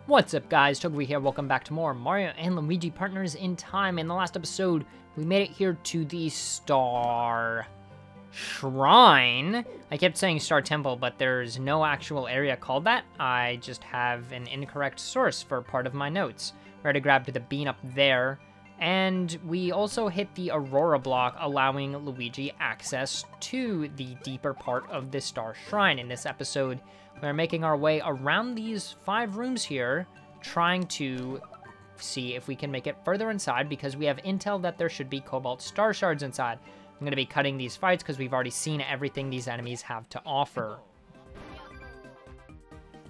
What's up guys, Togepi here, welcome back to more Mario and Luigi Partners in Time. In the last episode, we made it here to the Star Shrine. I kept saying Star Temple, but there's no actual area called that. I just have an incorrect source for part of my notes. We already grabbed the bean up there, and we also hit the Aurora block, allowing Luigi access to the deeper part of the Star Shrine. In this episode, we're making our way around these 5 rooms here, trying to see if we can make it further inside, because we have intel that there should be Cobalt Star Shards inside. I'm going to be cutting these fights because we've already seen everything these enemies have to offer.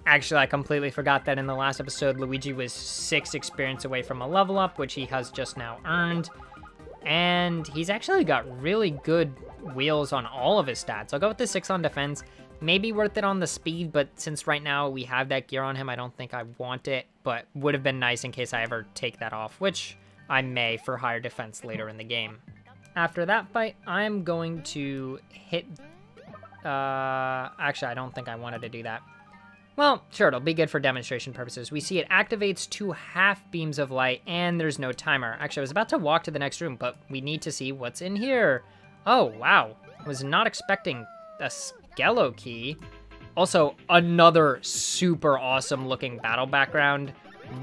Actually, I completely forgot that in the last episode, Luigi was 6 experience away from a level up, which he has just now earned. And he's actually got really good wheels on all of his stats. I'll go with the 6 on defense. Maybe worth it on the speed, but since right now we have that gear on him, I don't think I want it, but would have been nice in case I ever take that off, which I may for higher defense later in the game. After that fight, I'm going to hit... Actually, I don't think I wanted to do that. Well, sure, it'll be good for demonstration purposes. We see it activates 2 half beams of light, and there's no timer. Actually, I was about to walk to the next room, but we need to see what's in here. Oh, wow. I was not expecting a Yellow key. Also, another super awesome looking battle background.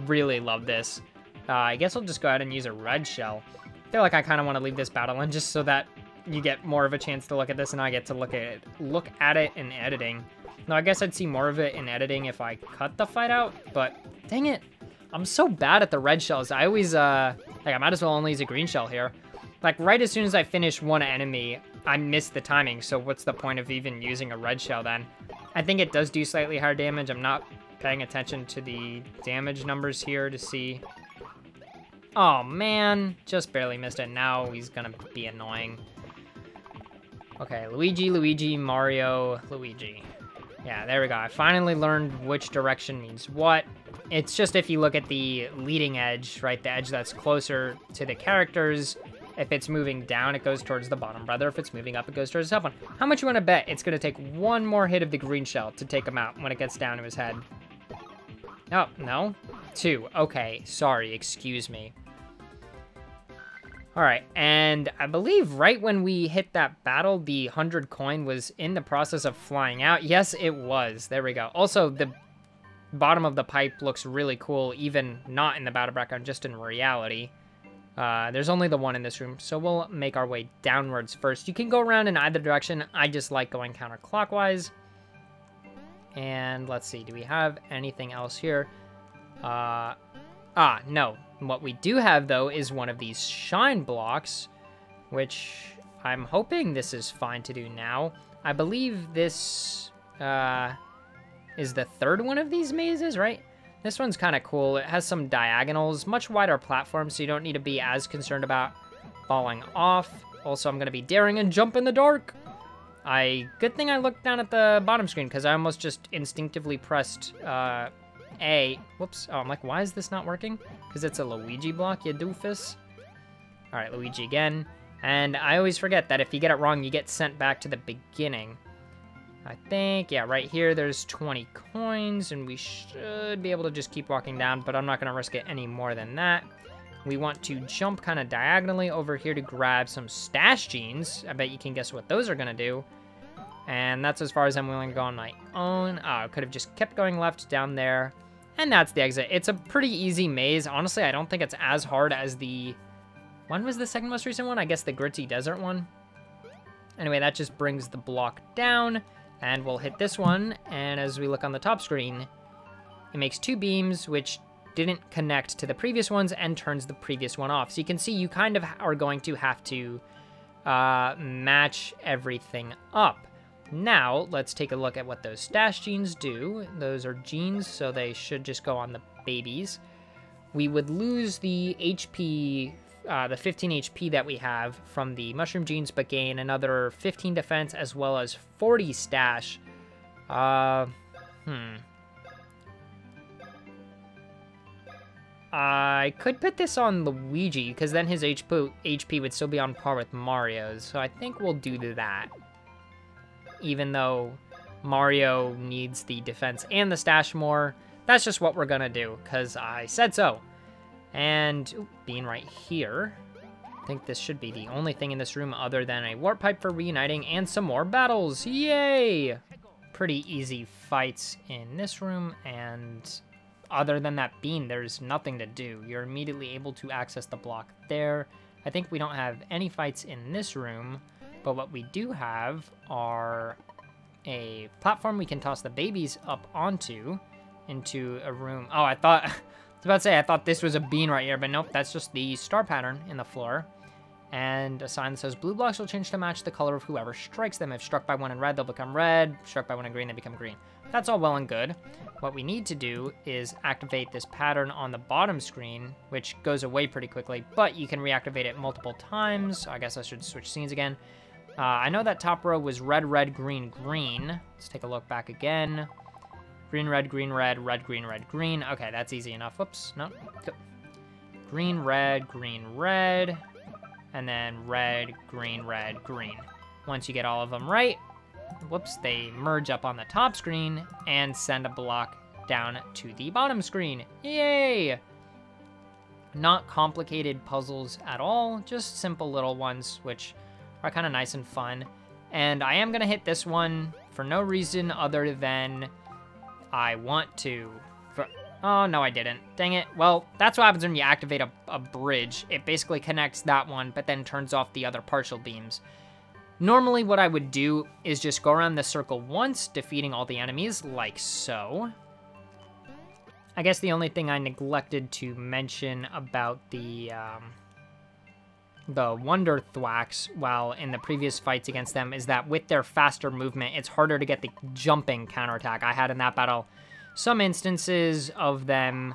Really love this. I guess I'll just go ahead and use a red shell. I feel like I kind of want to leave this battle in just so that you get more of a chance to look at this and I get to look at it in editing. No, I guess I'd see more of it in editing if I cut the fight out, but dang it. I'm so bad at the red shells. I always, I might as well only use a green shell here. Like, right as soon as I finish one enemy, I miss the timing, so what's the point of even using a red shell then? I think it does do slightly higher damage. I'm not paying attention to the damage numbers here to see. Oh, man. Just barely missed it. Now he's gonna be annoying. Okay, Luigi, Mario, Luigi. Yeah, there we go. I finally learned which direction means what. It's just if you look at the leading edge, right, the edge that's closer to the characters, if it's moving down, it goes towards the bottom brother. If it's moving up, it goes towards the top one. How much you want to bet it's going to take one more hit of the green shell to take him out when it gets down to his head? Oh, no? 2. Okay, sorry, excuse me. All right, and I believe right when we hit that battle, the 100 coin was in the process of flying out. Yes, it was. There we go. Also, the bottom of the pipe looks really cool, even not in the battle background, just in reality. There's only the one in this room, so we'll make our way downwards first. You can go around in either direction. I just like going counterclockwise. And let's see, do we have anything else here? No. What we do have, though, is one of these shine blocks, which I'm hoping this is fine to do now. I believe this is the 3rd one of these mazes, right? This one's kind of cool. It has some diagonals, much wider platform, so you don't need to be as concerned about falling off. Also, I'm going to be daring and jump in the dark. Good thing I looked down at the bottom screen, because I almost just instinctively pressed A. Whoops. Oh, I'm like, why is this not working? Because it's a Luigi block, you doofus. All right, Luigi again. And I always forget that if you get it wrong, you get sent back to the beginning. I think, yeah, right here, there's 20 coins, and we should be able to just keep walking down, but I'm not going to risk it any more than that. We want to jump kind of diagonally over here to grab some stash genes. I bet you can guess what those are going to do. And that's as far as I'm willing to go on my own. I could have just kept going left down there, and that's the exit. It's a pretty easy maze. Honestly, I don't think it's as hard as the... When was the second most recent one? I guess the Gritty Desert one. Anyway, that just brings the block down. And we'll hit this one, and as we look on the top screen, it makes 2 beams, which didn't connect to the previous ones, and turns the previous one off. So you can see you kind of are going to have to match everything up. Now, let's take a look at what those stash genes do. Those are genes, so they should just go on the babies. We would lose the HP... the 15 HP that we have from the mushroom genes, but gain another 15 defense as well as 40 stash. I could put this on Luigi, because then his HP would still be on par with Mario's, so I think we'll do that. Even though Mario needs the defense and the stash more, that's just what we're gonna do, because I said so. And, ooh, being right here, I think this should be the only thing in this room other than a warp pipe for reuniting and some more battles. Yay! Pretty easy fights in this room, and other than that bean, there's nothing to do. You're immediately able to access the block there. I think we don't have any fights in this room, but what we do have are a platform we can toss the babies up onto into a room. Oh, I was about to say, I thought this was a bean right here, but nope, that's just the star pattern in the floor. And a sign that says, blue blocks will change to match the color of whoever strikes them. If struck by one in red, they'll become red. Struck by one in green, they become green. That's all well and good. What we need to do is activate this pattern on the bottom screen, which goes away pretty quickly, but you can reactivate it multiple times. I guess I should switch scenes again. I know that top row was red, red, green, green. Let's take a look back again. Green, red, green, red, red, green, red, green. Okay, that's easy enough. Whoops, no. Go. Green, red, and then red, green, green. Once you get all of them right, whoops, they merge up on the top screen and send a block down to the bottom screen. Yay! Not complicated puzzles at all, just simple little ones, which are kind of nice and fun. And I am going to hit this one for no reason other than I want to. Oh, no, I didn't. Dang it. Well, that's what happens when you activate a bridge. It basically connects that one, but then turns off the other partial beams. Normally, what I would do is just go around the circle once, defeating all the enemies, like so. I guess the only thing I neglected to mention about the Wonder Thwacks while in the previous fights against them is that with their faster movement, it's harder to get the jumping counterattack. I had in that battle some instances of them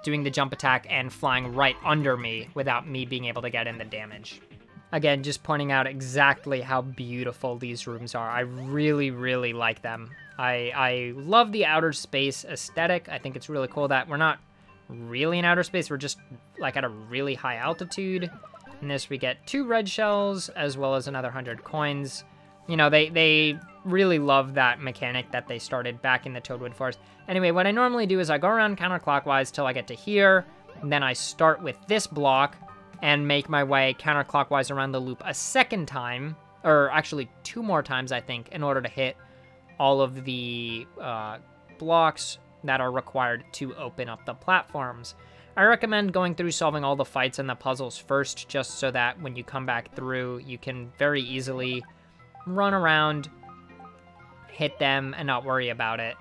doing the jump attack and flying right under me without me being able to get in the damage. Again, just pointing out exactly how beautiful these rooms are. I really, really like them. I love the outer space aesthetic. I think it's really cool that we're not really in outer space. We're just like at a really high altitude. In this, we get 2 red shells as well as another 100 coins. You know, they really love that mechanic that they started back in the Toadwood Forest. Anyway, what I normally do is I go around counterclockwise till I get to here, and then I start with this block and make my way counterclockwise around the loop a second time, or actually 2 more times, I think, in order to hit all of the blocks that are required to open up the platforms. I recommend going through solving all the fights and the puzzles first, just so that when you come back through, you can very easily run around, hit them, and not worry about it.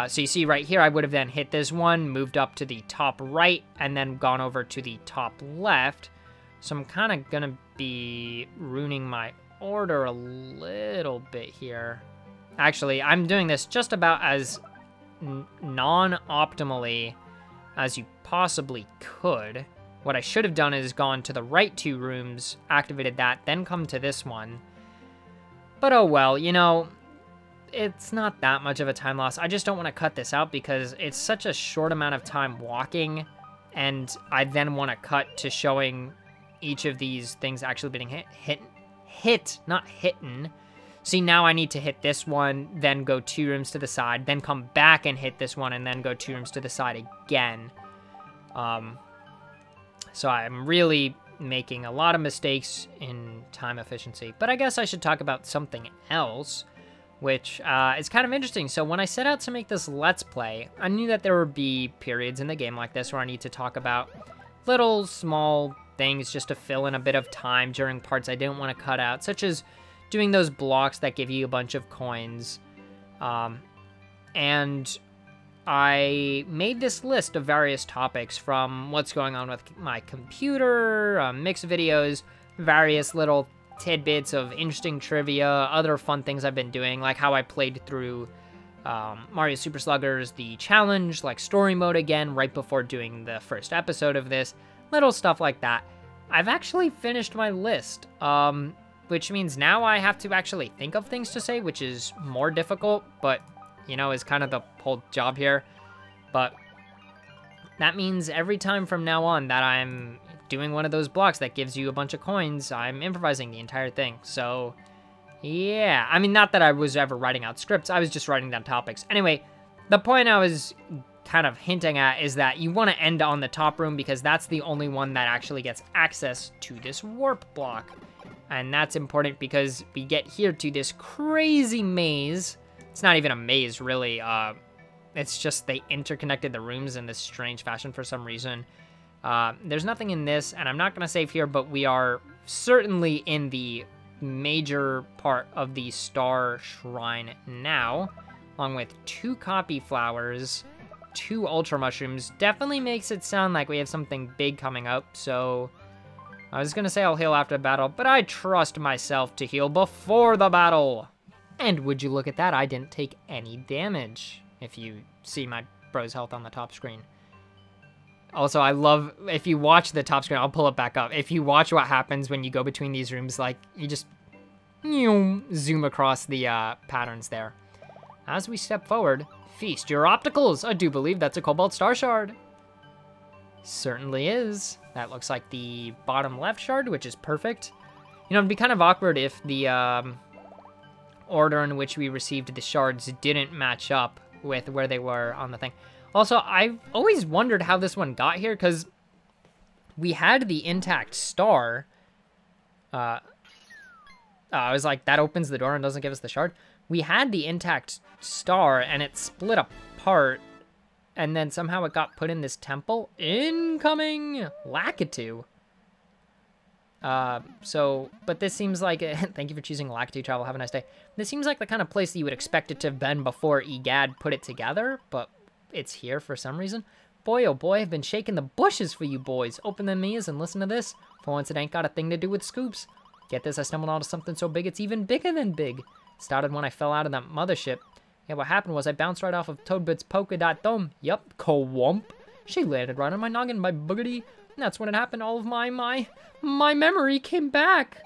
So you see right here, I would have then hit this one, moved up to the top right, and then gone over to the top left. So I'm kind of going to be ruining my order a little bit here. Actually, I'm doing this just about as non-optimally as you possibly could. What I should have done is gone to the right 2 rooms, activated that, then come to this one. But oh well, you know, it's not that much of a time loss. I just don't want to cut this out because it's such a short amount of time walking, and I then want to cut to showing each of these things actually being hit, not hitten. See, now I need to hit this one, then go 2 rooms to the side, then come back and hit this one, and then go 2 rooms to the side again. So I'm really making a lot of mistakes in time efficiency. But I guess I should talk about something else, which is kind of interesting. So when I set out to make this Let's Play, I knew that there would be periods in the game like this where I need to talk about little small things just to fill in a bit of time during parts I didn't want to cut out, such as doing those blocks that give you a bunch of coins. And I made this list of various topics, from what's going on with my computer, mixed videos, various little tidbits of interesting trivia, other fun things I've been doing, like how I played through Mario Super Sluggers, the challenge, like story mode again, right before doing the first episode of this, little stuff like that. I've actually finished my list, which means now I have to actually think of things to say, which is more difficult, but, you know, is kind of the whole job here. But that means every time from now on that I'm doing one of those blocks that gives you a bunch of coins, I'm improvising the entire thing. So, yeah. I mean, not that I was ever writing out scripts. I was just writing down topics. Anyway, the point I was kind of hinting at is that you want to end on the top room because that's the only one that actually gets access to this warp block. And that's important because we get here to this crazy maze. It's not even a maze, really. It's just they interconnected the rooms in this strange fashion for some reason. There's nothing in this, and I'm not going to save here, but we are certainly in the major part of the Star Shrine now, along with 2 copy flowers, 2 ultra mushrooms. Definitely makes it sound like we have something big coming up, so I was gonna say I'll heal after the battle, but I trust myself to heal before the battle. And would you look at that, I didn't take any damage, if you see my bro's health on the top screen. Also, I love, if you watch the top screen, I'll pull it back up. If you watch what happens when you go between these rooms, like, you just zoom across the patterns there. As we step forward, feast your opticals. I do believe that's a Cobalt Star Shard. Certainly is. That looks like the bottom left shard, which is perfect. You know, it'd be kind of awkward if the order in which we received the shards didn't match up with where they were on the thing. Also, I've always wondered how this one got here, because we had the intact star. I was like, that opens the door and doesn't give us the shard. We had the intact star, and it split apart, and then somehow it got put in this temple. Incoming! Lakitu. But this seems like, thank you for choosing Lakitu Travel, have a nice day. This seems like the kind of place that you would expect it to have been before EGAD put it together, but it's here for some reason. Boy, oh boy, I've been shaking the bushes for you boys. Open them ears and listen to this. For once, it ain't got a thing to do with scoops. Get this, I stumbled onto something so big it's even bigger than big. Started when I fell out of that mothership. Yeah, what happened was I bounced right off of Toadbird's polka dot dome. Yup, Kowump. She landed right on my noggin, my boogity. And that's when it happened. All of my memory came back.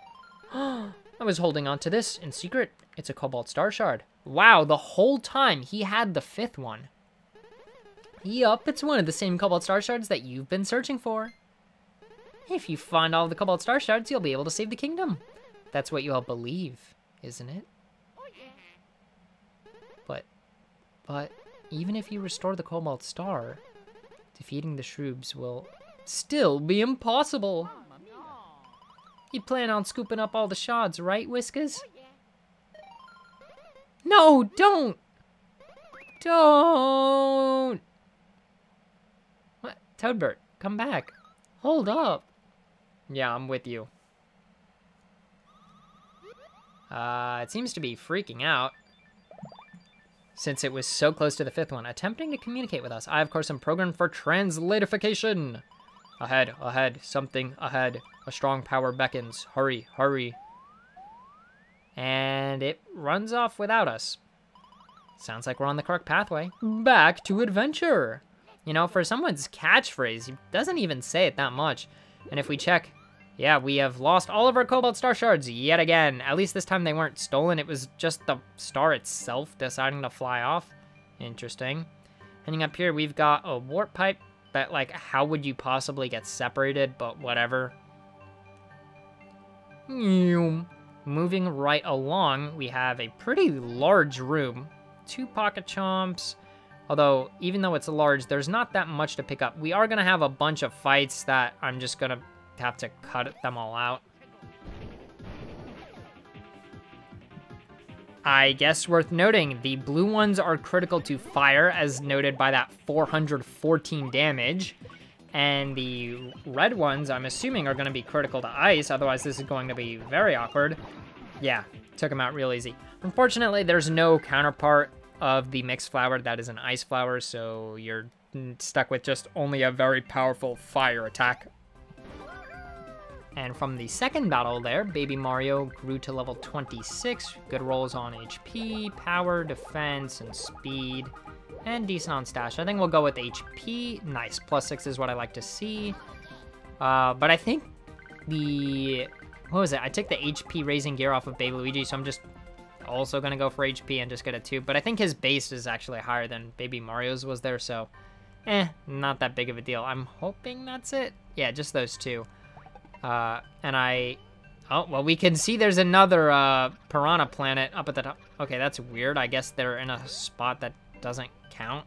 I was holding on to this in secret. It's a Cobalt Star Shard. Wow, the whole time he had the 5th one. Yup, it's one of the same Cobalt Star Shards that you've been searching for. If you find all the Cobalt Star Shards, you'll be able to save the kingdom. That's what you all believe, isn't it? But even if you restore the Cobalt Star, defeating the Shroobs will still be impossible. You plan on scooping up all the shards, right, Whiskers? No, don't! Don't! What? Toadbird, come back. Hold up. Yeah, I'm with you. It seems to be freaking out, since it was so close to the 5th one, attempting to communicate with us. I, of course, am programmed for translatification. Ahead, ahead, something ahead. A strong power beckons. Hurry, hurry. And it runs off without us. Sounds like we're on the correct pathway. Back to adventure. You know, for someone's catchphrase, he doesn't even say it that much. And if we check, yeah, we have lost all of our Cobalt Star Shards yet again. At least this time they weren't stolen. It was just the star itself deciding to fly off. Interesting. Heading up here, we've got a warp pipe. But, like, how would you possibly get separated? But whatever. Moving right along, we have a pretty large room. 2 pocket chomps. Although, even though it's large, there's not that much to pick up. We are going to have a bunch of fights that I'm just going to have to cut them all out. I guess worth noting, the blue ones are critical to fire, as noted by that 414 damage. And the red ones, I'm assuming, are going to be critical to ice, otherwise this is going to be very awkward. Yeah, took them out real easy. Unfortunately, there's no counterpart of the mixed flower that is an ice flower, so you're stuck with just only a very powerful fire attack. And from the second battle there, Baby Mario grew to level 26. Good rolls on HP, power, defense, and speed. And decent on stash. I think we'll go with HP. Nice. +6 is what I like to see. But I think the... What was it? I took the HP raising gear off of Baby Luigi, so I'm just also going to go for HP and just get a 2. But I think his base is actually higher than Baby Mario's was there, so... not that big of a deal. I'm hoping that's it. Yeah, just those 2. Oh, well, we can see there's another, Piranha Planet up at the top. Okay, that's weird. I guess they're in a spot that doesn't count.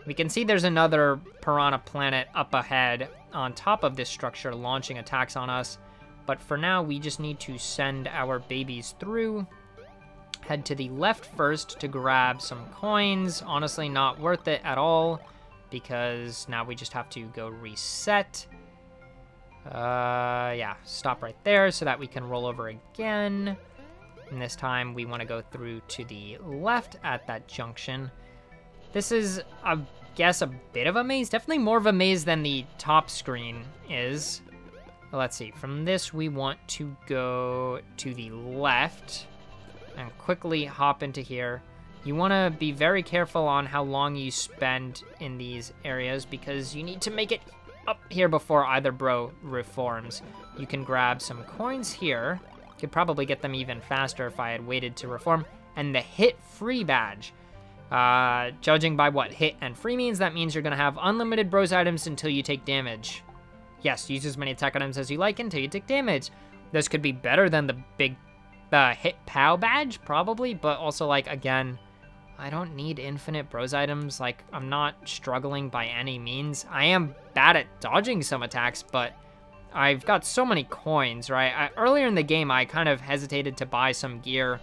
We can see there's another piranha planet up ahead on top of this structure launching attacks on us. But for now, we just need to send our babies through. Head to the left first to grab some coins. Honestly, not worth it at all, because now we just have to go reset. Yeah, stop right there so that we can roll over again. And this time we want to go through to the left at that junction. This is, I guess, a bit of a maze. Definitely more of a maze than the top screen is. Let's see. From this, we want to go to the left and quickly hop into here. You want to be very careful on how long you spend in these areas because you need to make it up here before either bro reforms. You can grab some coins here. Could probably get them even faster if I had waited to reform. And the hit free badge. Judging by what hit and free means, that means you're going to have unlimited bros items until you take damage. Yes, use as many attack items as you like until you take damage. This could be better than the big hit POW badge, probably, but also, like, again, I don't need infinite bros items. Like, I'm not struggling by any means. I am bad at dodging some attacks, but I've got so many coins, right? Earlier in the game, I kind of hesitated to buy some gear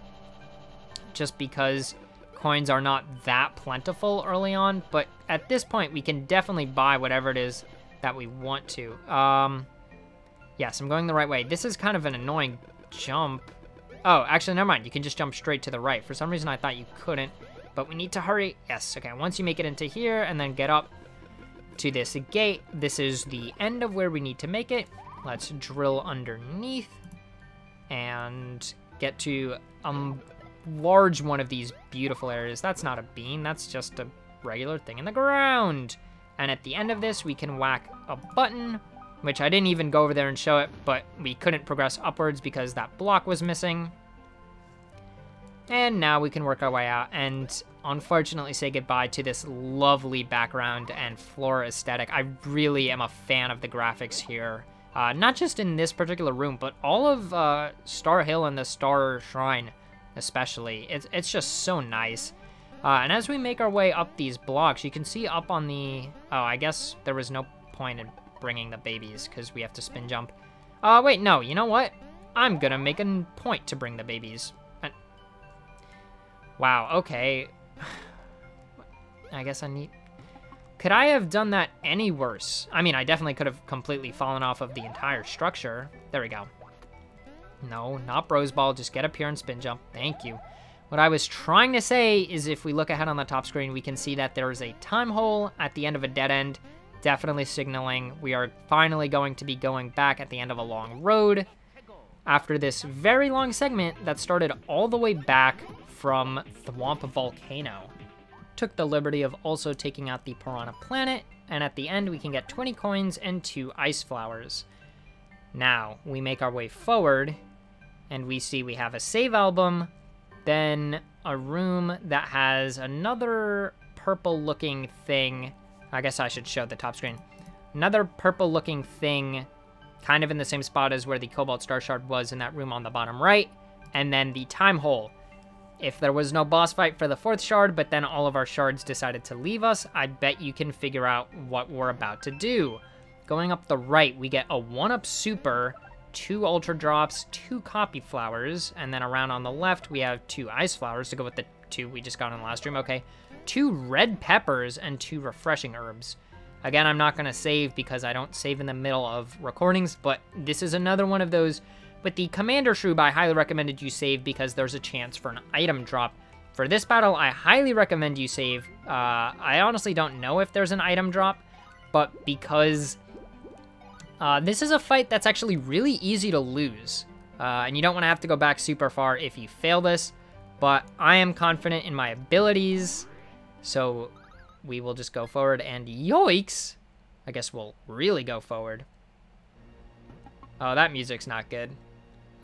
just because coins are not that plentiful early on, but at this point, we can definitely buy whatever it is that we want to. Yes, I'm going the right way. This is kind of an annoying jump. Oh, actually, never mind. You can just jump straight to the right. For some reason, I thought you couldn't, but we need to hurry. Yes, okay. Once you make it into here and then get up to this gate, this is the end of where we need to make it. Let's drill underneath and get to a large one of these beautiful areas. That's not a bean. That's just a regular thing in the ground. And at the end of this, we can whack a button, which I didn't even go over there and show it, but we couldn't progress upwards because that block was missing. And now we can work our way out and unfortunately say goodbye to this lovely background and floor aesthetic. I really am a fan of the graphics here. Not just in this particular room, but all of Star Hill and the Star Shrine especially. It's just so nice. And as we make our way up these blocks, you can see up on the... Oh, I guess there was no point in bringing the babies because we have to spin jump. Wait, no, you know what? I'm gonna make a point to bring the babies. Wow, okay. I guess I need... Could I have done that any worse? I mean, I definitely could have completely fallen off of the entire structure. There we go. No, not Bros Ball. Just get up here and spin jump. Thank you. What I was trying to say is if we look ahead on the top screen, we can see that there is a time hole at the end of a dead end, definitely signaling we are finally going to be going back at the end of a long road after this very long segment that started all the way back from Thwomp Volcano. Took the liberty of also taking out the Piranha Planet, and at the end we can get 20 coins and 2 ice flowers. Now, we make our way forward, and we see we have a save album, then a room that has another purple-looking thing. I guess I should show the top screen. Another purple-looking thing, kind of in the same spot as where the Cobalt Star Shard was in that room on the bottom right, and then the time hole. If there was no boss fight for the 4th shard, but then all of our shards decided to leave us, I bet you can figure out what we're about to do. Going up the right, we get a 1-up super, 2 ultra drops, 2 copy flowers, and then around on the left, we have 2 ice flowers to go with the 2 we just got in the last room. Okay, 2 red peppers and 2 refreshing herbs. Again, I'm not going to save because I don't save in the middle of recordings, but this is another one of those. With the Commander Shroob, I highly recommended you save because there's a chance for an item drop. For this battle, I highly recommend you save. I honestly don't know if there's an item drop, but because this is a fight that's actually really easy to lose. And you don't want to have to go back super far if you fail this, but I am confident in my abilities, so we will just go forward and yoinks! I guess we'll really go forward. Oh, that music's not good.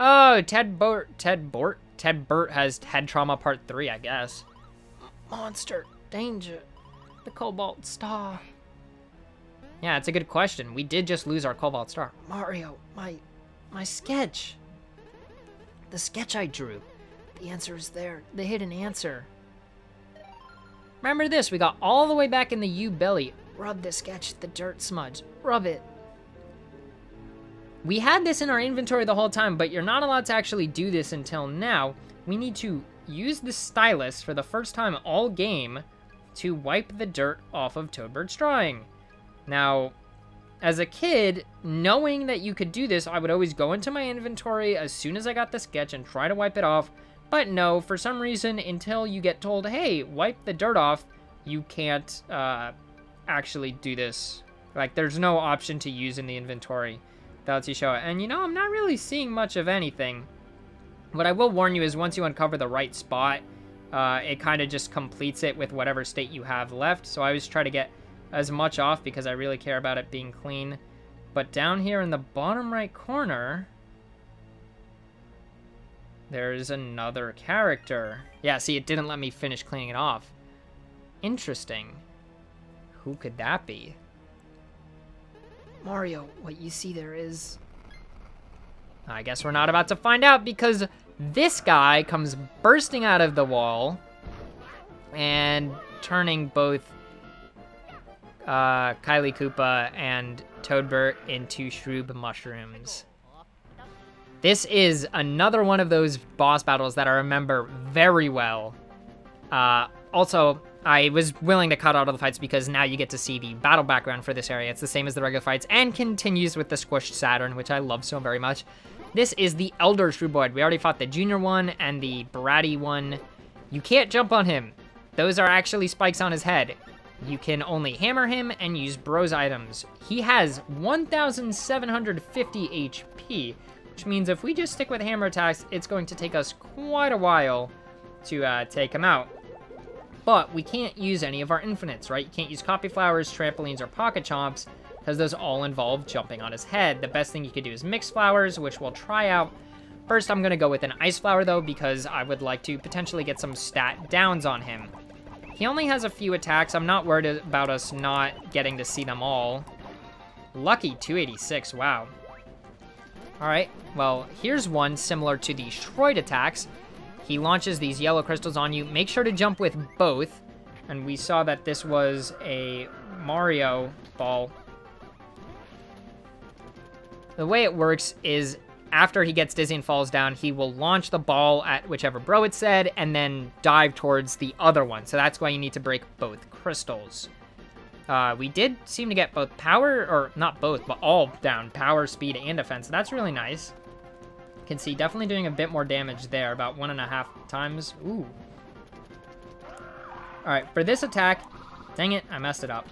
Oh, Ted Burt has head trauma part 3, I guess. Monster, danger, the Cobalt Star. Yeah, it's a good question. We did just lose our Cobalt Star. Mario, my sketch. The sketch I drew. The answer is there. The hidden answer. Remember this, we got all the way back in the U belly. Rub the sketch, the dirt smudge. Rub it. We had this in our inventory the whole time, but you're not allowed to actually do this until now. We need to use the stylus for the first time all game to wipe the dirt off of Toadbird's drawing. Now, as a kid, knowing that you could do this, I would always go into my inventory as soon as I got the sketch and try to wipe it off. But no, for some reason, until you get told, hey, wipe the dirt off, you can't actually do this. Like, there's no option to use in the inventory that lets you show it. And, you know, I'm not really seeing much of anything. What I will warn you is once you uncover the right spot, it kind of just completes it with whatever state you have left. So I always try to get as much off because I really care about it being clean. But down here in the bottom right corner, there's another character. Yeah, see, it didn't let me finish cleaning it off. Interesting. Who could that be? Mario, what you see there is... I guess we're not about to find out because this guy comes bursting out of the wall and turning both Kylie Koopa and Toadbird into shroob mushrooms. This is another one of those boss battles that I remember very well. Also, I was willing to cut out all the fights because now you get to see the battle background for this area. It's the same as the regular fights and continues with the squished Saturn, which I love so very much. This is the Elder Shrooboid. We already fought the Junior one and the Bratty one. You can't jump on him. Those are actually spikes on his head. You can only hammer him and use Bros items. He has 1,750 HP, which means if we just stick with hammer attacks, it's going to take us quite a while to take him out. But we can't use any of our infinites, right? You can't use copy flowers, trampolines, or pocket chomps, because those all involve jumping on his head. The best thing you could do is mix flowers, which we'll try out. First, I'm going to go with an ice flower, though, because I would like to potentially get some stat downs on him. He only has a few attacks. I'm not worried about us not getting to see them all. Lucky 286, wow. Alright, well, here's one similar to the Shroid attacks. He launches these yellow crystals on you. Make sure to jump with both. And we saw that this was a Mario ball. The way it works is after he gets dizzy and falls down, he will launch the ball at whichever bro it said and then dive towards the other one. So that's why you need to break both crystals. We did seem to get both power, or not both, but all down, power, speed, and defense. So that's really nice. You can see definitely doing a bit more damage there, about 1.5 times. Ooh. All right, for this attack, dang it, I messed it up.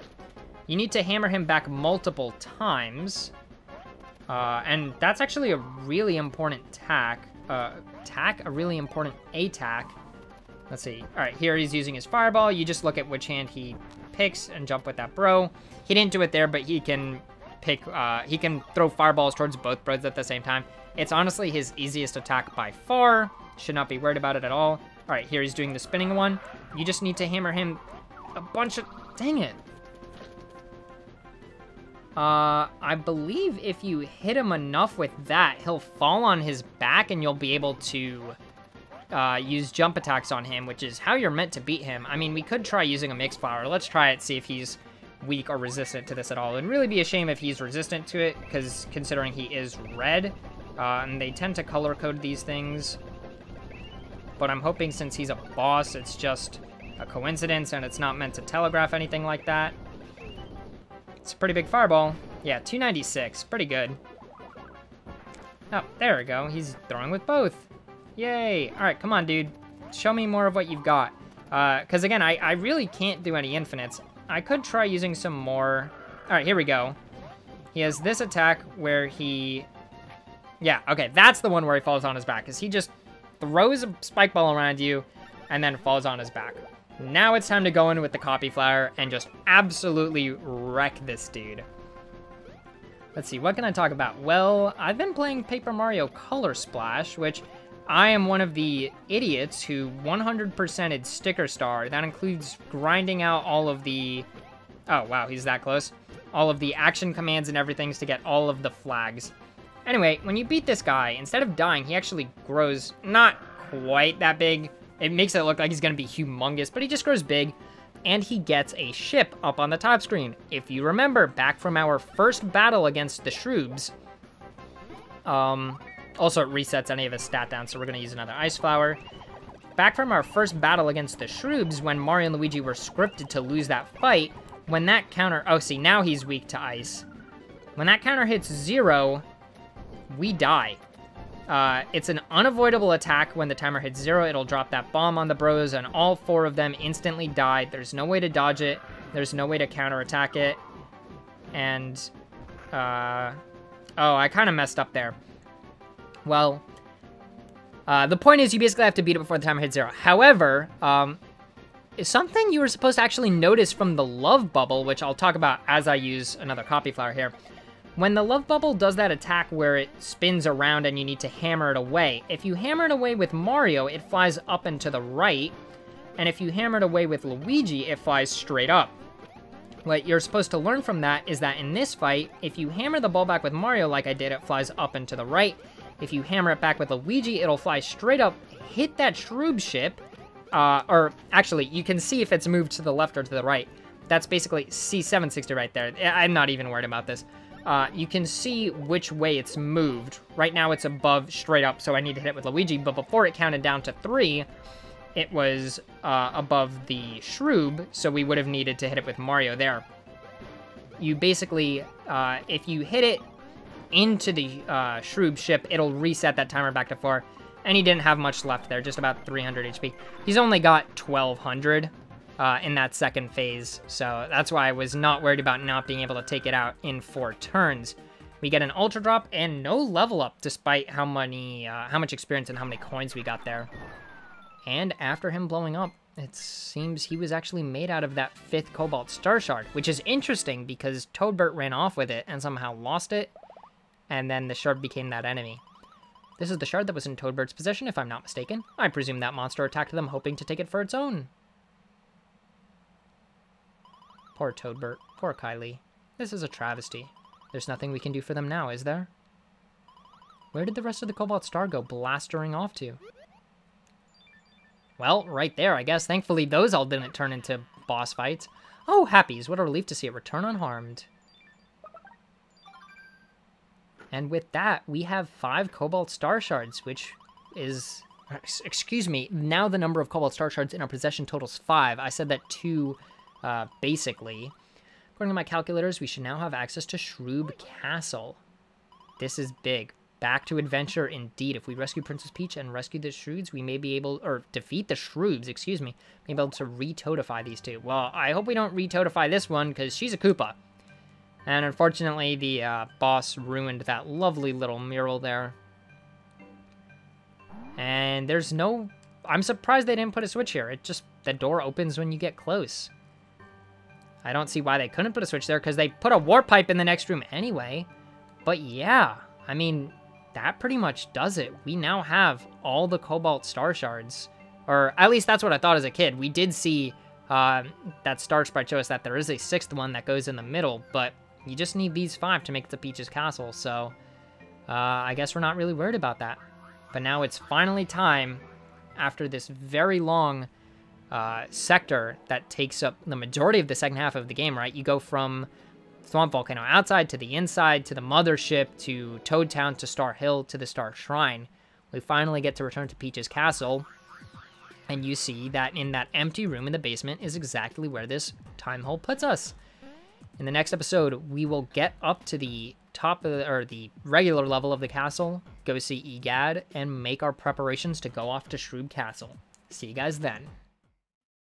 You need to hammer him back multiple times. And that's actually a really important attack. A really important attack. Let's see. All right, here he's using his fireball. You just look at which hand he picks and jump with that bro. He didn't do it there, but he can pick, he can throw fireballs towards both bros at the same time. It's honestly his easiest attack by far. Should not be worried about it at all. All right, here he's doing the spinning one. You just need to hammer him a bunch of, dang it. I believe if you hit him enough with that, he'll fall on his back and you'll be able to use jump attacks on him, which is how you're meant to beat him. I mean, we could try using a mixed flower. Let's try it, see if he's weak or resistant to this at all. It'd really be a shame if he's resistant to it, because considering he is red, and they tend to color code these things. But I'm hoping since he's a boss, it's just a coincidence and it's not meant to telegraph anything like that. It's a pretty big fireball. Yeah, 296. Pretty good. Oh, there we go. He's throwing with both. Yay. All right, come on, dude. Show me more of what you've got. Because, again, I really can't do any infinites. I could try using some more. All right, here we go. He has this attack where he... Yeah, okay, that's the one where he falls on his back. Because he just throws a spike ball around you and then falls on his back. Now it's time to go in with the copy flower and just absolutely wreck this dude. Let's see, what can I talk about? Well, I've been playing Paper Mario Color Splash, which I am one of the idiots who 100%ed Sticker Star. That includes grinding out all of the... Oh, wow, he's that close. All of the action commands and everything to get all of the flags. Anyway, when you beat this guy, instead of dying, he actually grows not quite that big. It makes it look like he's going to be humongous, but he just grows big. and he gets a ship up on the top screen. If you remember, back from our first battle against the Shroobs, also it resets any of his stat down, so we're going to use another Ice Flower. Back from our first battle against the Shroobs, when Mario and Luigi were scripted to lose that fight, when that counter... Oh, see, now he's weak to ice. When that counter hits 0, we die. It's an unavoidable attack. When the timer hits 0, it'll drop that bomb on the bros, and all 4 of them instantly die. There's no way to dodge it. There's no way to counterattack it. And, oh, I kind of messed up there. Well, the point is you basically have to beat it before the timer hits 0. However, something you were supposed to actually notice from the love bubble, which I'll talk about as I use another copy flower here. When the love bubble does that attack where it spins around and you need to hammer it away, if you hammer it away with Mario, it flies up and to the right, and if you hammer it away with Luigi, it flies straight up. What you're supposed to learn from that is that in this fight, if you hammer the ball back with Mario like I did, it flies up and to the right. If you hammer it back with Luigi, it'll fly straight up, hit that Shroob ship, or actually, you can see if it's moved to the left or to the right. That's basically C760 right there. I'm not even worried about this. You can see which way it's moved. Right now it's above straight up, so I need to hit it with Luigi, but before it counted down to 3, it was above the Shroob, so we would have needed to hit it with Mario there. You basically, if you hit it into the Shroob ship, it'll reset that timer back to 4, and he didn't have much left there, just about 300 HP. He's only got 1200. In that second phase, so that's why I was not worried about not being able to take it out in 4 turns. We get an Ultra Drop and no level up, despite how much experience and how many coins we got there. And after him blowing up, it seems he was actually made out of that 5th Cobalt Star Shard, which is interesting because Toadbert ran off with it and somehow lost it, and then the shard became that enemy. This is the shard that was in Toadbert's possession, if I'm not mistaken. I presume that monster attacked them, hoping to take it for its own. Poor Toadbert. Poor Kylie. This is a travesty. There's nothing we can do for them now, is there? Where did the rest of the Cobalt Star go blastering off to? Well, right there, I guess. Thankfully, those all didn't turn into boss fights. Oh, happies. What a relief to see it return unharmed. And with that, we have 5 Cobalt Star Shards, which is... Excuse me. Now the number of Cobalt Star Shards in our possession totals 5. I said that 2... basically, according to my calculators, we should now have access to Shroob Castle. This is big. Back to adventure indeed. If we rescue Princess Peach and rescue the Shroods, we may be able, or defeat the Shroobs, excuse me, may be able to re-toadify these 2. Well, I hope we don't re-toadify this one, because she's a Koopa. And unfortunately, the boss ruined that lovely little mural there. And there's no... I'm surprised they didn't put a switch here. It just... the door opens when you get close. I don't see why they couldn't put a switch there, because they put a warp pipe in the next room anyway. But yeah, I mean, that pretty much does it. We now have all the Cobalt Star Shards. Or at least that's what I thought as a kid. We did see that Star Sprite show us that there is a 6th one that goes in the middle, but you just need these 5 to make it to Peach's Castle, so I guess we're not really worried about that. But now it's finally time, after this very long... sector that takes up the majority of the second half of the game, right? You go from Swamp Volcano outside to the inside, to the mothership, to Toad Town, to Star Hill, to the Star Shrine. We finally get to return to Peach's Castle, and you see that in that empty room in the basement is exactly where this time hole puts us. In the next episode, we will get up to the top of the, or the regular level of the castle, go see Egad, and make our preparations to go off to Shroob Castle. See you guys then.